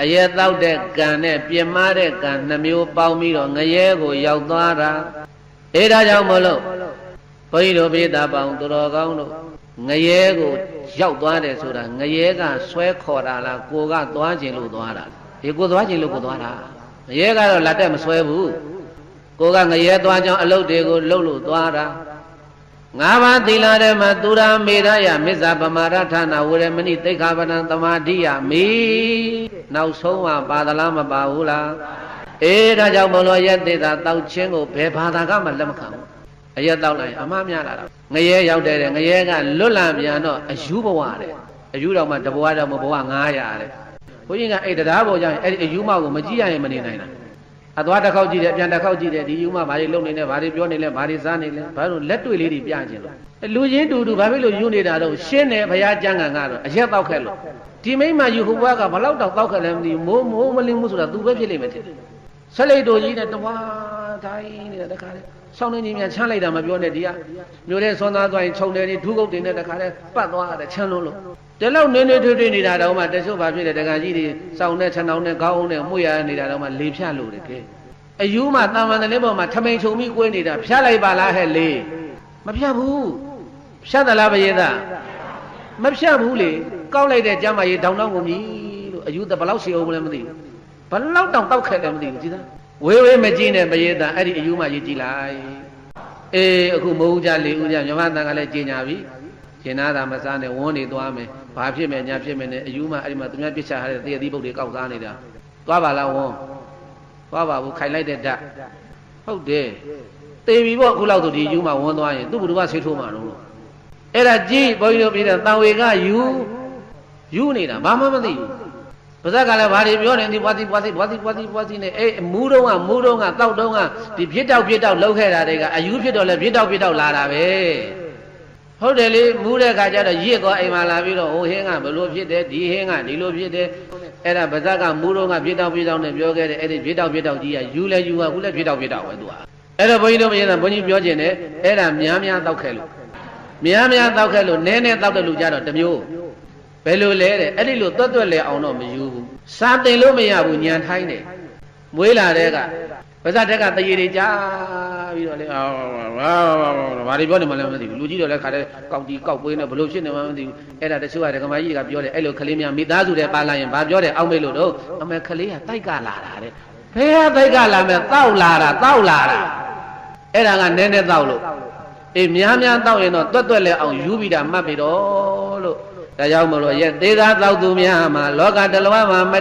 အရဲတောက်တဲ့ကံနဲ့ပြင်မာတဲ့ကံနှမျိုးပေါင်းပြီးတော့ငရဲကိုရောက်သွားတာအဲဒါကြောင့်မလို့ဘုန်းကြီးတို့ပိဋကပေါင်းသူတော်ကောင်းတို့ငရဲကိုရောက်သွားတယ်ဆိုတာငရဲကဆွဲခေါ်တာလားကိုကသွားခြင်းလို့သွားတာဒီကိုသွားခြင်းလို့ကိုသွားတာငရဲကတော့လက်တက်မဆွဲဘူးကိုကငရဲသွားကြောင်းအလုတ်တွေကိုလှုပ်လို့သွားတာငါးပါးသီလထဲမှာသူရာမေရယမစ္ဆပမာရဌာနဝရမဏိသိက္ခာပဒံသမာဓိယမိနောက်ဆုံးမှပါသလားမပါဘူးလားအေးဒါကြောင့်မလို့ရက်သေးတာတောက်ချင်းကိုဘယ်ဘာသာကမှလက်မခံဘူးအရက်တောက်လိုက်အမှားများလာတာငရဲရောက်တယ်ငရဲကလွတ်လပ်ပြန်တော့အယူဘဝတဲ့အယူတော်မှတဘဝတော့မဘဝ900တဲ့ဘုန်းကြီးကအဲ့တရားပေါ်ကြရင်အဲ့ဒီအယူမကိုမကြည့်ရရင်မနေနိုင်တာအသွားတစ်ခေါက်ကြည့်တယ်ပြန်တစ်ခေါက်ကြည့်တယ်ဒီယူမဘာတွေလုပ်နေလဲဘာတွေပြောနေလဲဘာတွေစားနေလဲဘာလို့လက်တွေ့လေးတွေပြခြင်းလို့လူချင်းတူတူဘာဖြစ်လို့ယူနေတာတော့ရှင်းတယ်ဘုရားကျမ်းဂန်ကတော့အရက်တောက်ခဲ့လို့ဒီမိမယူဟိုဘွားကဘလောက်တောက်ခဲ့လဲမသိဘူးမိုးမလင်းဘူးဆိုတာသူပဲဖြစ်လိမ့်မယ်တဲ့ဆက်လိုက်တော်ကြီးနဲ့တဝါတိုင်းနေတဲ့တခါလေဆောင်းနေကြီးများချမ်းလိုက်တာမပြောနဲ့ဒီကမျိုးတဲ့ဆွမ်းသားသွားရင်ခြုံတယ်ဒီဒုက္ကုတ်တင်တဲ့တခါလေပတ်သွားတယ်ချမ်းလုံးလို့ဒီလောက်နေနေထွေးထွေးနေတာတော့မှတချို့ဘာဖြစ်လဲတခါကြီးတွေစောင်းနဲ့ခြံအောင်နဲ့ခေါင်းအောင်နဲ့မှုရနေတာတော့မှလေဖြတ်လို့တယ်ကဲအယူမှတာမန်တဲ့ပေါ်မှာထမိန်ချုံပြီးကွေးနေတာဖြတ်လိုက်ပါလားဟဲ့လေမဖြတ်ဘူးဖြတ်သလားဘယေသားမဖြတ်ဘူးလေကောက်လိုက်တဲ့ကျမ်းမာရေးဒေါင်းတောင်းကုန်ပြီလို့အယူတဘလောက်စီအောင်မလဲမသိဘူးဘလောက်တောင်တောက်ခဲ့တယ်မသိဘူးကြည်သားဝေးမကြည့်နဲ့ဘယေသားအဲ့ဒီအယူမှရေးကြည့်လိုက်အေးအခုမိုးဦးကြလေဦးကြမြမတန်ကလည်းကြင်ညာပြီရှင်နာတာမစားနဲ့ဝန်းနေသွားမယ်ဘာဖြစ်မယ်ညာဖြစ်မယ်နဲ့အယူမှအဲ့ဒီမှာသူများပြစ်ချထားတဲ့သေသီးပုတ်တွေကောက်စားနေတာသွားပါလားဝန်းသွားပါဘူးခိုင်လိုက်တဲ့ဓာတ်ဟုတ်တယ်သေပြီပေါ့အခုလောက်ဆိုဒီယူမှဝန်းသွားရင်သူ့ဘုရားဆေးထိုးမှာတော့အဲ့ဒါကြည့်ဘုန်းကြီးတို့ပြည်တဲ့တန်ဝေကယူနေတာဘာမှမသိဘူးပါဇက်ကလည်းဘာတွေပြောနေဒီပွားစီနဲ့အေးမူးတော့ကတောက်တော့ကဒီဖြစ်တောက်လောက်ခဲ့တာတွေကအယူဖြစ်တော့လဲဖြစ်တောက်လာတာပဲဟုတ်တယ်လေမူးတဲ့ခါကျတော့ရစ်သွားအိမ်မှာလာပြီးတော့ဟိုဟင်းကဘလို့ဖြစ်တယ်ဒီဟင်းကဒီလိုဖြစ်တယ်အဲ့ဒါပါဇက်ကမူးတော့ကဖြစ်တောက်နဲ့ပြောခဲ့တယ်အဲ့ဒီဖြစ်တောက်ကြီးကယူလဲယူကခုလဲဖြစ်တောက်ပဲသူကအဲ့တော့ဘုန်းကြီးတို့မရင်ဘုန်းကြီးပြောခြင်းနဲ့အဲ့ဒါများတောက်ခဲ့လို့တောက်ခဲ့လို့နည်းတောက်တဲ့လူကြတော့တမျိုးဘယ်လိုလဲတဲ့အဲ့ဒီလိုတွတ်လဲအောင်တော့မယူဘူးစာတင်လို့မရဘူးညံထိုင်းတယ်မွေးလာတဲ့ကပါဇက်တက်ကတရေတွေကြားပြီးတော့လေဘာတွေပြောနေမှလည်းမသိဘူးလူကြီးတော့လည်းခါတဲ့ကောက်တီကောက်ပွေးနေဘလို့ဖြစ်နေမှမသိဘူးအဲ့ဒါတချို့ကဒကမကြီးကပြောတယ်အဲ့လိုကလေးများမိသားစုတွေပါလာရင်ဘာပြောတယ်အောက်မေ့လို့တော့အမေကလေးကတိုက်ကလာတာတဲ့ဘယ်ဟာတိုက်ကလာမဲ့တောက်လာတာအဲ့ဒါကနည်းတောက်လို့အေးများတောက်ရင်တော့တွတ်လဲအောင်ယူပြီးတာမှတ်ပြီးတော့လို့ဒါကြောင့်မလို့ရဲ့သေးသားတောက်သူများမှာလောကတလွားမှာမ